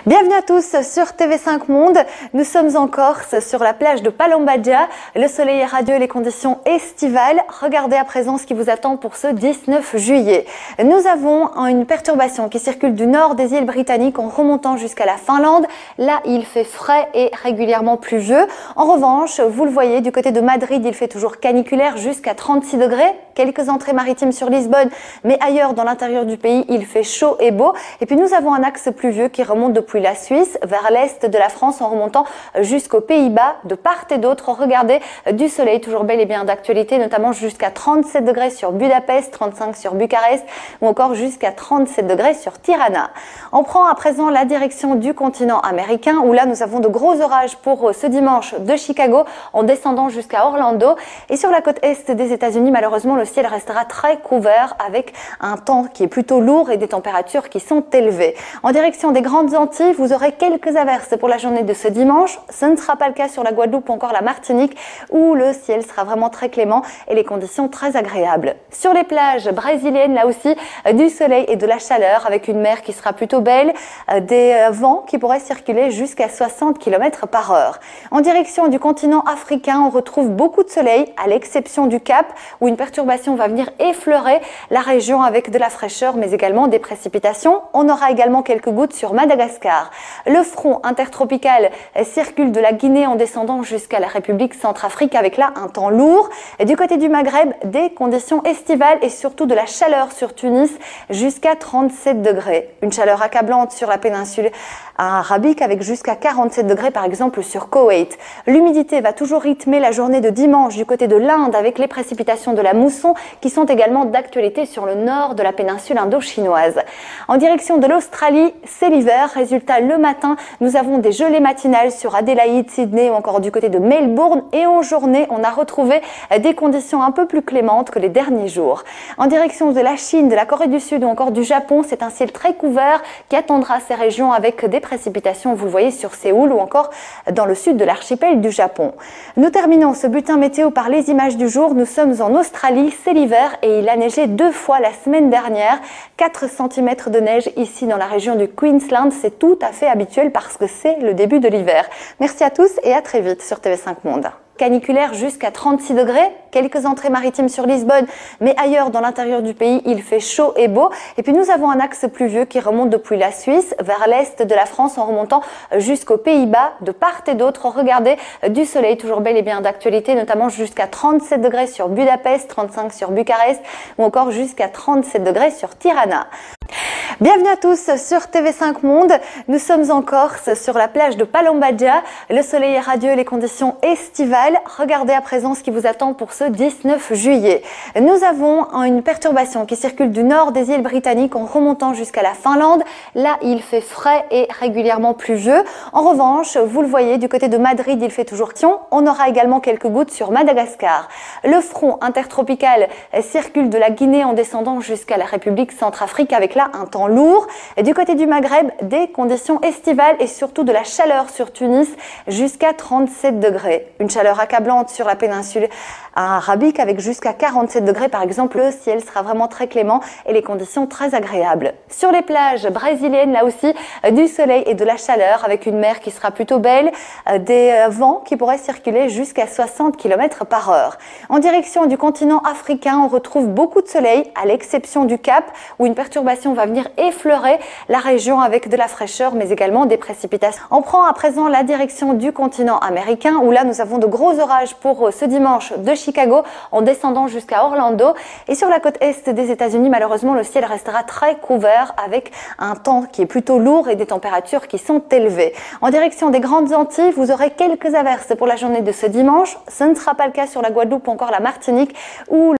Bienvenue à tous sur TV5 Monde. Nous sommes en Corse, sur la plage de Palombagia. Le soleil est radieux, les conditions estivales. Regardez à présent ce qui vous attend pour ce 19 juillet. Nous avons une perturbation qui circule du nord des îles britanniques en remontant jusqu'à la Finlande. Là, il fait frais et régulièrement pluvieux. En revanche, vous le voyez, du côté de Madrid, il fait toujours caniculaire jusqu'à 36 degrés. Quelques entrées maritimes sur Lisbonne, mais ailleurs dans l'intérieur du pays, il fait chaud et beau. Et puis nous avons un axe pluvieux qui remonte depuis la Suisse vers l'est de la France en remontant jusqu'aux Pays-Bas. De part et d'autre, regardez, du soleil toujours bel et bien d'actualité, notamment jusqu'à 37 degrés sur Budapest, 35 sur Bucarest ou encore jusqu'à 37 degrés sur Tirana. On prend à présent la direction du continent américain où là nous avons de gros orages pour ce dimanche de Chicago en descendant jusqu'à Orlando. Et sur la côte est des États-Unis, malheureusement, le ciel restera très couvert avec un temps qui est plutôt lourd et des températures qui sont élevées. En direction des Grandes Antilles, vous aurez quelques averses pour la journée de ce dimanche. Ce ne sera pas le cas sur la Guadeloupe ou encore la Martinique où le ciel sera vraiment très clément et les conditions très agréables. Sur les plages brésiliennes, là aussi, du soleil et de la chaleur avec une mer qui sera plutôt belle, des vents qui pourraient circuler jusqu'à 60 km/h. En direction du continent africain, on retrouve beaucoup de soleil à l'exception du Cap où une perturbation va venir effleurer la région avec de la fraîcheur mais également des précipitations. On aura également quelques gouttes sur Madagascar. Le front intertropical circule de la Guinée en descendant jusqu'à la République centrafrique avec là un temps lourd. Et du côté du Maghreb, des conditions estivales et surtout de la chaleur sur Tunis jusqu'à 37 degrés. Une chaleur accablante sur la péninsule arabique avec jusqu'à 47 degrés par exemple sur Koweït. L'humidité va toujours rythmer la journée de dimanche du côté de l'Inde avec les précipitations de la mousson qui sont également d'actualité sur le nord de la péninsule indo-chinoise. En direction de l'Australie, c'est l'hiver. Résultat, le matin, nous avons des gelées matinales sur Adélaïde, Sydney ou encore du côté de Melbourne. Et en journée, on a retrouvé des conditions un peu plus clémentes que les derniers jours. En direction de la Chine, de la Corée du Sud ou encore du Japon, c'est un ciel très couvert qui attendra ces régions avec des précipitations, vous le voyez, sur Séoul ou encore dans le sud de l'archipel du Japon. Nous terminons ce bulletin météo par les images du jour. Nous sommes en Australie, c'est l'hiver et il a neigé 2 fois la semaine dernière. 4 cm de neige ici dans la région du Queensland, c'est tout à fait habituel parce que c'est le début de l'hiver. Merci à tous et à très vite sur TV5 Monde. Caniculaire jusqu'à 36 degrés, quelques entrées maritimes sur Lisbonne, mais ailleurs dans l'intérieur du pays, il fait chaud et beau. Et puis nous avons un axe pluvieux qui remonte depuis la Suisse vers l'est de la France en remontant jusqu'aux Pays-Bas. De part et d'autre, regardez, du soleil toujours bel et bien d'actualité, notamment jusqu'à 37 degrés sur Budapest, 35 sur Bucarest ou encore jusqu'à 37 degrés sur Tirana. Bienvenue à tous sur TV5 Monde. Nous sommes en Corse, sur la plage de Palombagia. Le soleil est radieux, les conditions estivales. Regardez à présent ce qui vous attend pour ce 19 juillet. Nous avons une perturbation qui circule du nord des îles britanniques en remontant jusqu'à la Finlande. Là, il fait frais et régulièrement pluvieux. En revanche, vous le voyez, du côté de Madrid, il fait toujours tion. On aura également quelques gouttes sur Madagascar. Le front intertropical circule de la Guinée en descendant jusqu'à la République centrafrique avec là un temps lourd. Et du côté du Maghreb, des conditions estivales et surtout de la chaleur sur Tunis jusqu'à 37 degrés. Une chaleur accablante sur la péninsule arabique avec jusqu'à 47 degrés par exemple. Le ciel sera vraiment très clément et les conditions très agréables. Sur les plages brésiliennes, là aussi, du soleil et de la chaleur avec une mer qui sera plutôt belle, des vents qui pourraient circuler jusqu'à 60 km/h. En direction du continent africain, on retrouve beaucoup de soleil à l'exception du Cap où une perturbation va venir effleurer la région avec de la fraîcheur mais également des précipitations. On prend à présent la direction du continent américain où là nous avons de gros orages pour ce dimanche de Chicago en descendant jusqu'à Orlando. Et sur la côte est des États-Unis, malheureusement, le ciel restera très couvert avec un temps qui est plutôt lourd et des températures qui sont élevées. En direction des Grandes Antilles, vous aurez quelques averses pour la journée de ce dimanche. Ce ne sera pas le cas sur la Guadeloupe ou encore la Martinique où